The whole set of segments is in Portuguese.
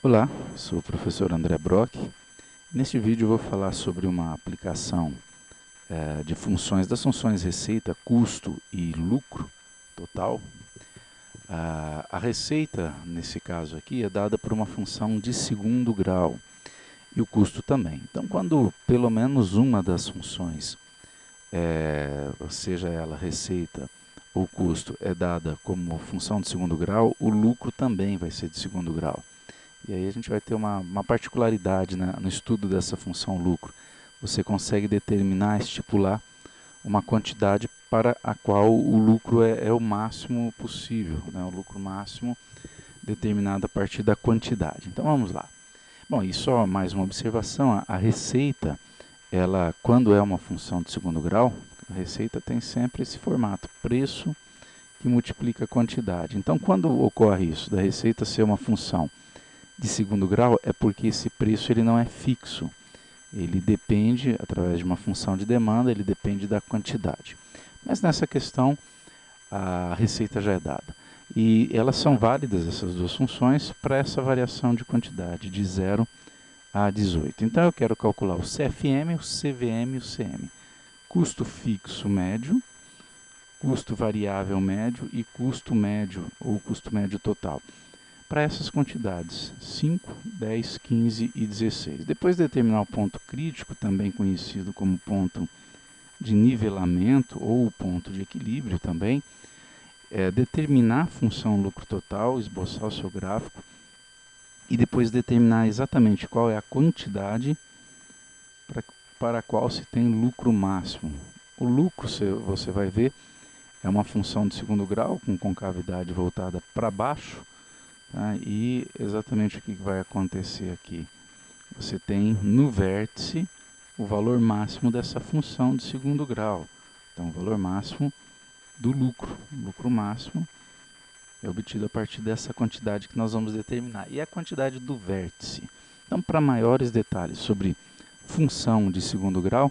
Olá, sou o professor André Brock. Neste vídeo eu vou falar sobre uma aplicação de funções, das funções receita, custo e lucro total. A receita, nesse caso aqui, é dada por uma função de segundo grau e o custo também. Então, quando pelo menos uma das funções, seja ela receita ou custo, é dada como função de segundo grau, o lucro também vai ser de segundo grau. E aí a gente vai ter uma particularidade, né, no estudo dessa função lucro. Você consegue determinar, estipular uma quantidade para a qual o lucro é o máximo possível, né, o lucro máximo determinado a partir da quantidade. Então vamos lá. Bom, e só mais uma observação, a receita, ela, quando é uma função de segundo grau, a receita tem sempre esse formato, preço que multiplica a quantidade. Então quando ocorre isso, da receita ser uma função de segundo grau, é porque esse preço ele não é fixo. Ele depende, através de uma função de demanda, ele depende da quantidade. Mas nessa questão, a receita já é dada. E elas são válidas, essas duas funções, para essa variação de quantidade, de 0 a 18. Então eu quero calcular o CFM, o CVM e o CM. Custo fixo médio, custo variável médio e custo médio, ou custo médio total. Para essas quantidades 5, 10, 15 e 16. Depois de determinar o ponto crítico, também conhecido como ponto de nivelamento ou ponto de equilíbrio também, determinar a função lucro total, esboçar o seu gráfico e depois determinar exatamente qual é a quantidade para a qual se tem lucro máximo. O lucro, você vai ver, é uma função de segundo grau com concavidade voltada para baixo. E exatamente o que vai acontecer aqui? Você tem no vértice o valor máximo dessa função de segundo grau. Então, o valor máximo do lucro. O lucro máximo é obtido a partir dessa quantidade que nós vamos determinar. E a quantidade do vértice. Então, para maiores detalhes sobre função de segundo grau,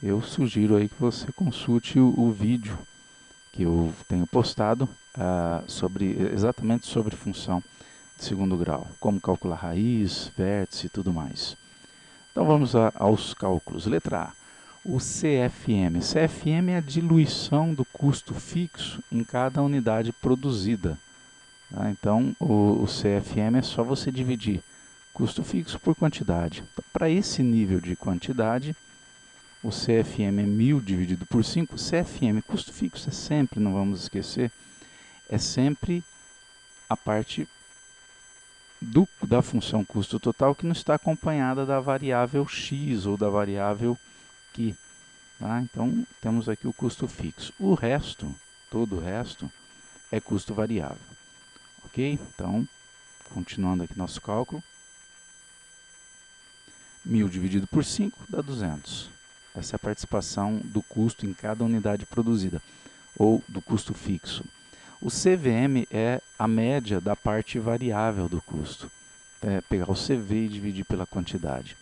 eu sugiro aí que você consulte o vídeo que eu tenho postado exatamente sobre função de segundo grau, como calcular raiz, vértice e tudo mais. Então vamos aos cálculos. Letra A, o CFM. CFM é a diluição do custo fixo em cada unidade produzida. Então o CFM é só você dividir custo fixo por quantidade. Então, para esse nível de quantidade, o CFM é 1000 dividido por 5. CFM, custo fixo, é sempre, não vamos esquecer, é sempre a parte da função custo total que não está acompanhada da variável x ou da variável q. Então, temos aqui o custo fixo. O resto, todo o resto, é custo variável. Ok? Então, continuando aqui nosso cálculo, 1000 dividido por 5 dá 200. Essa é a participação do custo em cada unidade produzida, ou do custo fixo. O CVM é a média da parte variável do custo. É pegar o CV e dividir pela quantidade.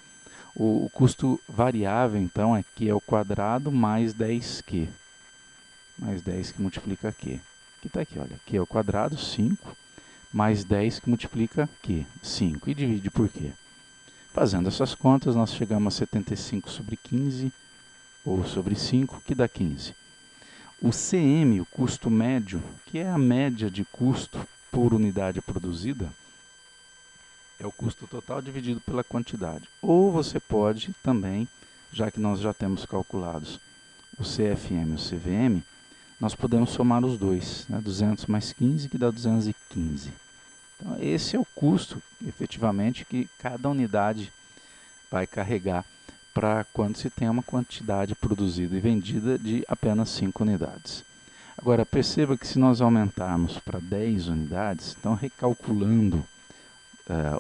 O custo variável, então, aqui é o quadrado mais 10Q. Mais 10 que multiplica Q. Que está aqui, olha. Q é o quadrado, 5, mais 10 que multiplica Q, 5. E divide por Q. Fazendo essas contas, nós chegamos a 75 sobre 15, ou sobre 5, que dá 15. O CM, o custo médio, que é a média de custo por unidade produzida, é o custo total dividido pela quantidade. Ou você pode também, já que nós já temos calculados o CFM e o CVM, nós podemos somar os dois, 200 mais 15, que dá 215. Então, esse é o custo, efetivamente, que cada unidade vai carregar para quando se tem uma quantidade produzida e vendida de apenas 5 unidades. Agora, perceba que se nós aumentarmos para 10 unidades, então recalculando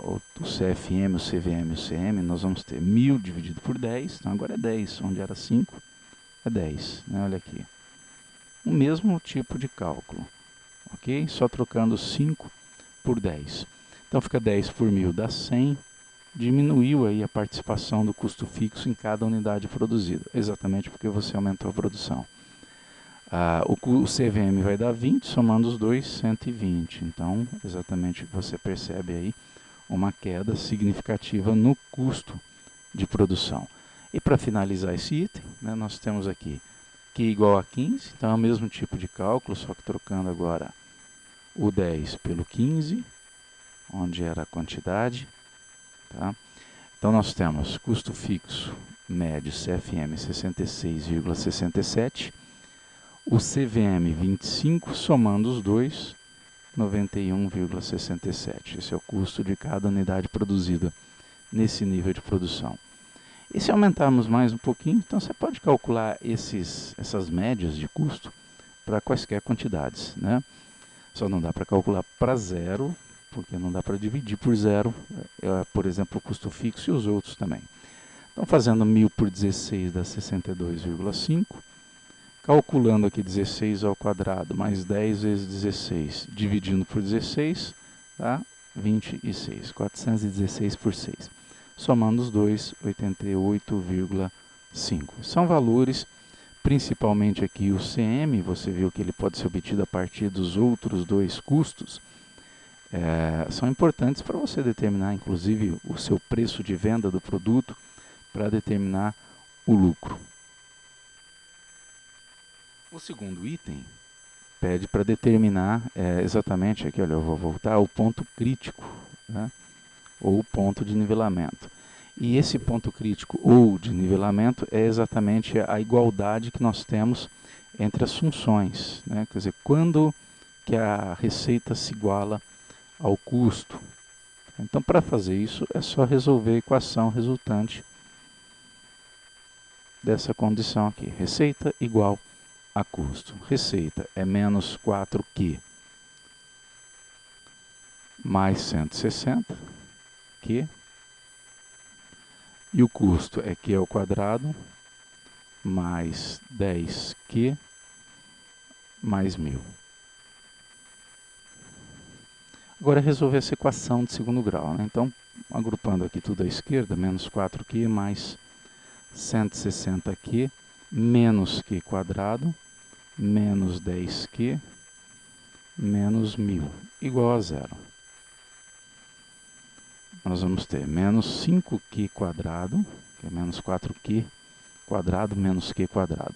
o CFM, o CVM e o CM, nós vamos ter 1000 dividido por 10, então agora é 10, onde era 5, é 10, olha aqui. O mesmo tipo de cálculo, ok? Só trocando 5 por 10. Então fica 10 por 1000 dá 100, diminuiu aí a participação do custo fixo em cada unidade produzida, exatamente porque você aumentou a produção. O CVM vai dar 20, somando os dois, 120. Então, exatamente o que você percebe aí, uma queda significativa no custo de produção. E para finalizar esse item, né, nós temos aqui Q igual a 15, então é o mesmo tipo de cálculo, só que trocando agora o 10 pelo 15, onde era a quantidade. Tá? Então nós temos custo fixo médio CFM 66,67, o CVM 25, somando os dois, 91,67. Esse é o custo de cada unidade produzida nesse nível de produção. E se aumentarmos mais um pouquinho, então você pode calcular essas médias de custo para quaisquer quantidades, né? Só não dá para calcular para zero, porque não dá para dividir por zero, por exemplo, o custo fixo e os outros também. Então, fazendo 1000 por 16 dá 62,5. Calculando aqui 16 ao quadrado mais 10 vezes 16, dividindo por 16, dá 26, 416 por 6. Somando os dois, 88,5. São valores, principalmente aqui o CM, você viu que ele pode ser obtido a partir dos outros dois custos, são importantes para você determinar, inclusive, o seu preço de venda do produto, para determinar o lucro. O segundo item pede para determinar exatamente, aqui olha, eu vou voltar ao ponto crítico, né, ou ponto de nivelamento. E esse ponto crítico ou de nivelamento é exatamente a igualdade que nós temos entre as funções, né? Quer dizer, quando que a receita se iguala ao custo. Então, para fazer isso, é só resolver a equação resultante dessa condição aqui. Receita igual a custo. Receita é menos 4Q mais 160, Q. E o custo é Q ao quadrado mais 10Q mais 1000. Agora é resolver essa equação de segundo grau, né? Então, agrupando aqui tudo à esquerda, menos 4Q mais 160Q menos Q quadrado menos 10Q menos 1000 igual a zero. Nós vamos ter menos 5Q quadrado, que é menos 4Q quadrado menos Q quadrado,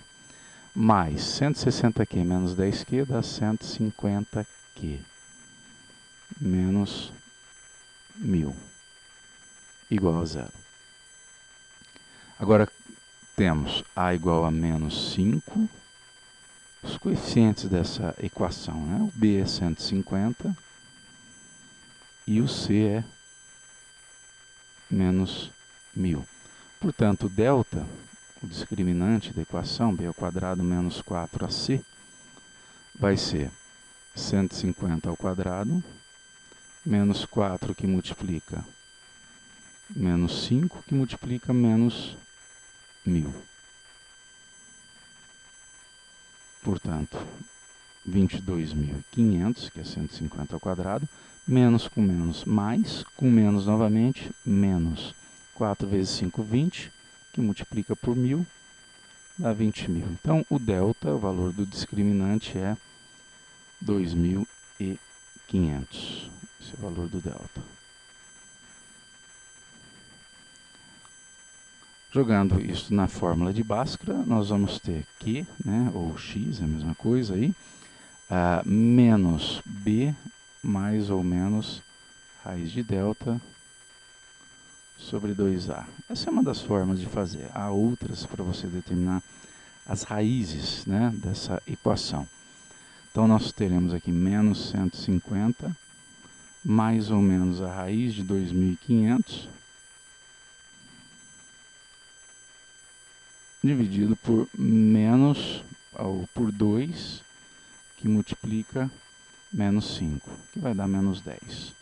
mais 160Q menos 10Q dá 150Q menos 1000 igual a zero. Agora temos A igual a menos 5, os coeficientes dessa equação, né? O B é 150 e o C é menos 1000. Portanto, o delta, o discriminante da equação, b ao quadrado menos 4ac, vai ser 150 ao quadrado, menos 4 que multiplica menos 5 que multiplica menos 1000. Portanto, 22.500, que é 150 ao quadrado, menos com menos novamente, menos 4 vezes 5, 20, que multiplica por 1000, dá 20.000. Então, o delta, o valor do discriminante é 2.500. Esse é o valor do delta. Jogando isso na fórmula de Bhaskara, nós vamos ter Q, né, ou X, é a mesma coisa aí, menos B mais ou menos raiz de delta sobre 2A. Essa é uma das formas de fazer. Há outras para você determinar as raízes, né, dessa equação. Então, nós teremos aqui menos 150 mais ou menos a raiz de 2.500 dividido por menos, ou por 2, que multiplica menos 5, que vai dar menos 10.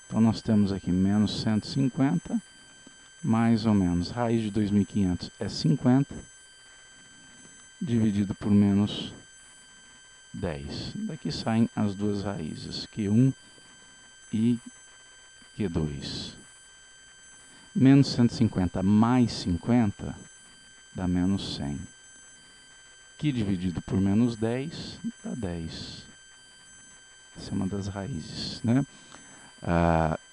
Então, nós temos aqui menos 150, mais ou menos, raiz de 2.500 é 50, dividido por menos 10. Daqui saem as duas raízes, Q1 e Q2. Menos 150 mais 50 dá menos 100. Q dividido por menos 10 dá 10. Essa é uma das raízes, né?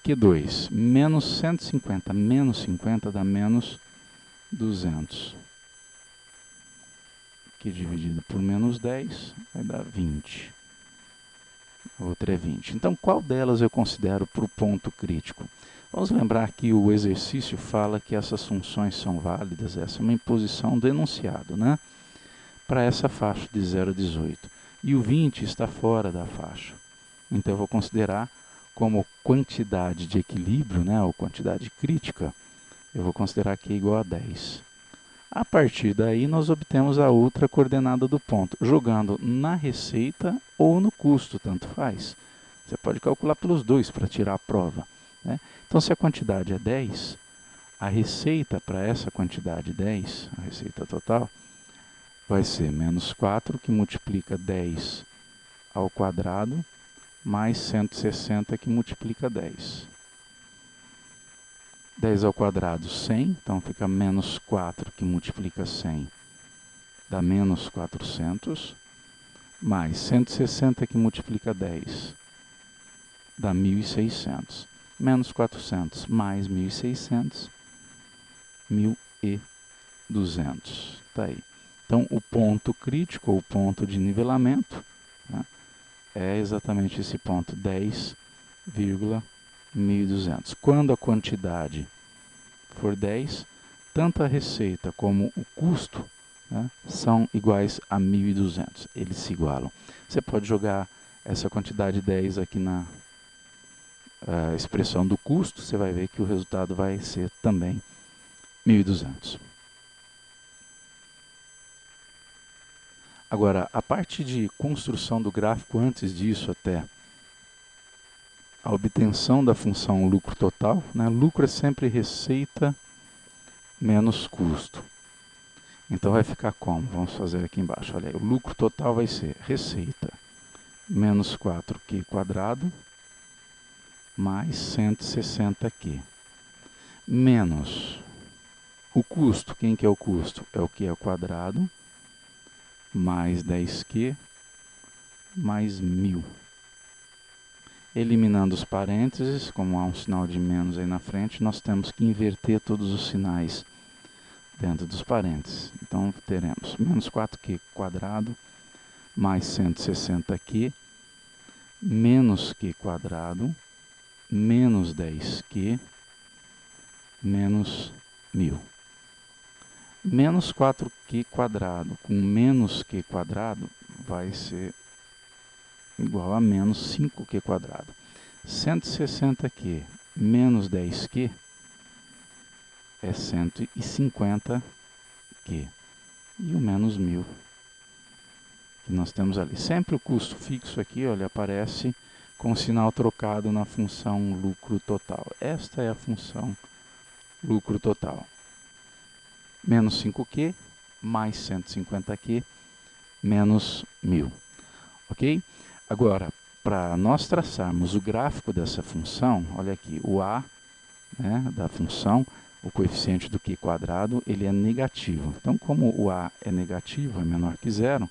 Q2, menos 150 menos 50 dá menos 200. Q dividido por menos 10 vai dar 20. A outra é 20. Então, qual delas eu considero para o ponto crítico? Vamos lembrar que o exercício fala que essas funções são válidas, essa é uma imposição do enunciado, né? Para essa faixa de 0 a 18. E o 20 está fora da faixa. Então, eu vou considerar como quantidade de equilíbrio, né, ou quantidade crítica, eu vou considerar que é igual a 10. A partir daí, nós obtemos a outra coordenada do ponto, jogando na receita ou no custo, tanto faz. Você pode calcular pelos dois para tirar a prova, né? Então, se a quantidade é 10, a receita para essa quantidade 10, a receita total, vai ser menos 4, que multiplica 10 ao quadrado, mais 160, que multiplica 10. 10 ao quadrado, 100, então fica menos 4, que multiplica 100, dá menos 400, mais 160, que multiplica 10, dá 1.600. Menos 400, mais 1.600, 1.200. Tá aí. Então, o ponto crítico, ou ponto de nivelamento, né, é exatamente esse ponto, 10,1200. Quando a quantidade for 10, tanto a receita como o custo, né, são iguais a 1.200. Eles se igualam. Você pode jogar essa quantidade 10 aqui na expressão do custo, você vai ver que o resultado vai ser também 1.200. Agora, a parte de construção do gráfico antes disso até a obtenção da função lucro total, né? Lucro é sempre receita menos custo. Então vai ficar como? Vamos fazer aqui embaixo. Olha aí, o lucro total vai ser receita menos 4Q quadrado mais 160Q. Menos o custo. Quem que é o custo? É o Q ao quadrado mais 10Q mais 1.000. Eliminando os parênteses, como há um sinal de menos aí na frente, nós temos que inverter todos os sinais dentro dos parênteses. Então, teremos menos 4Q quadrado mais 160Q menos Q quadrado menos 10Q menos 1.000. Menos 4Q quadrado com menos Q quadrado vai ser igual a menos 5Q quadrado. 160Q menos 10Q é 150Q. E o menos 1.000 que nós temos ali. Sempre o custo fixo aqui, olha, aparece com o sinal trocado na função lucro total. Esta é a função lucro total. Menos 5Q mais 150Q menos 1.000. Ok? Agora, para nós traçarmos o gráfico dessa função, olha aqui, o A, né, da função, o coeficiente do Q quadrado, ele é negativo. Então, como o A é negativo, é menor que zero,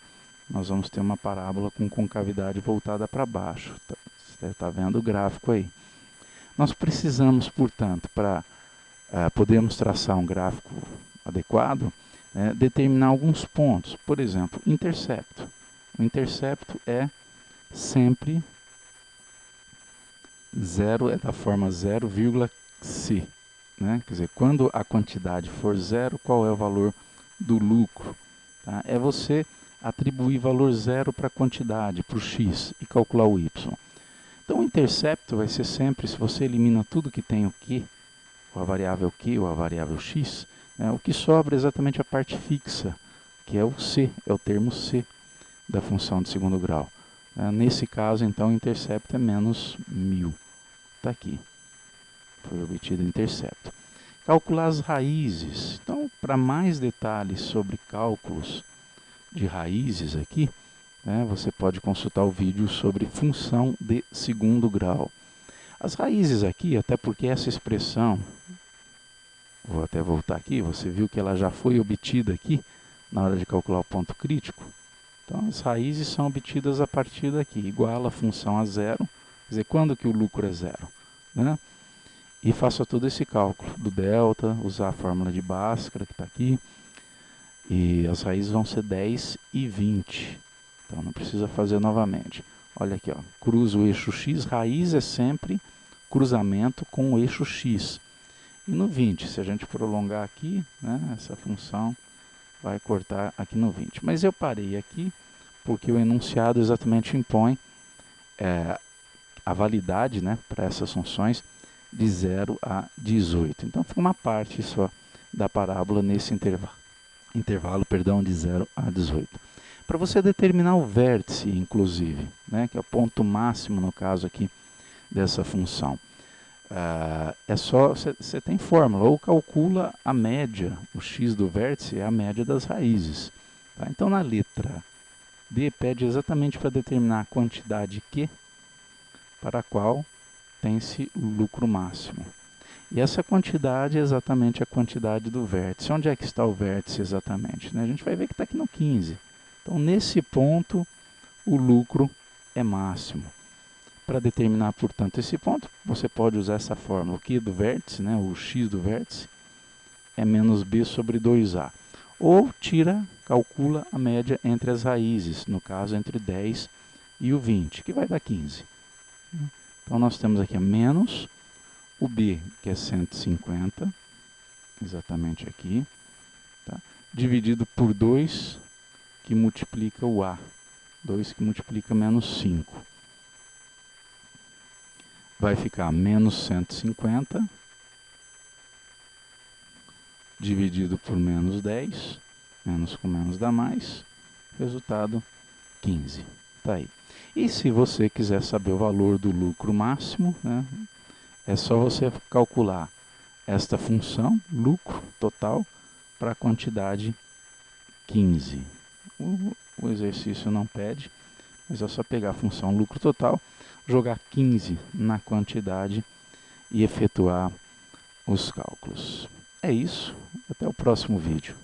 nós vamos ter uma parábola com concavidade voltada para baixo. Você está vendo o gráfico aí. Nós precisamos, portanto, para podermos traçar um gráfico adequado, determinar alguns pontos. Por exemplo, intercepto. O intercepto é sempre 0, é da forma 0,c. Né? Quer dizer, quando a quantidade for zero, qual é o valor do lucro? Tá? É você atribuir valor zero para a quantidade, para o x, e calcular o y. Então, o intercepto vai ser sempre, se você elimina tudo que tem o q, ou a variável q ou a variável x, né, o que sobra é exatamente a parte fixa, que é o c, é o termo c da função de segundo grau. Nesse caso, então, o intercepto é menos 1.000. Está aqui. Foi obtido o intercepto. Calcular as raízes. Então, para mais detalhes sobre cálculos de raízes aqui, você pode consultar o vídeo sobre função de segundo grau. As raízes aqui, até porque essa expressão, vou até voltar aqui, você viu que ela já foi obtida aqui na hora de calcular o ponto crítico. Então, as raízes são obtidas a partir daqui, igual a função a zero. Quer dizer, quando que o lucro é zero? né? E faça todo esse cálculo do delta, usar a fórmula de Bhaskara que está aqui. E as raízes vão ser 10 e 20. Então não precisa fazer novamente. Olha aqui, ó, cruza o eixo x, raiz é sempre cruzamento com o eixo x. E no 20, se a gente prolongar aqui, né, essa função vai cortar aqui no 20. Mas eu parei aqui porque o enunciado exatamente impõe a validade, né, para essas funções de 0 a 18. Então fica uma parte só da parábola nesse intervalo de 0 a 18. Para você determinar o vértice, inclusive, né, que é o ponto máximo no caso aqui dessa função, é só, você tem fórmula, ou calcula a média, o x do vértice é a média das raízes. Tá? Então na letra D pede exatamente para determinar a quantidade Q para a qual tem-se o lucro máximo. E essa quantidade é exatamente a quantidade do vértice. Onde é que está o vértice exatamente? Né? A gente vai ver que está aqui no 15. Então, nesse ponto, o lucro é máximo. Para determinar, portanto, esse ponto, você pode usar essa fórmula. O Q do vértice, né, o x do vértice, é menos b sobre 2a. Ou calcula a média entre as raízes, no caso, entre 10 e o 20, que vai dar 15. Então, nós temos aqui a menos o b, que é 150, exatamente aqui, tá? Dividido por 2, que multiplica o a. 2 que multiplica menos 5. Vai ficar menos 150, dividido por menos 10, menos com menos dá mais, resultado 15. Tá aí. E se você quiser saber o valor do lucro máximo, né, é só você calcular esta função, lucro total, para a quantidade 15. O exercício não pede, mas é só pegar a função lucro total, jogar 15 na quantidade e efetuar os cálculos. É isso, até o próximo vídeo.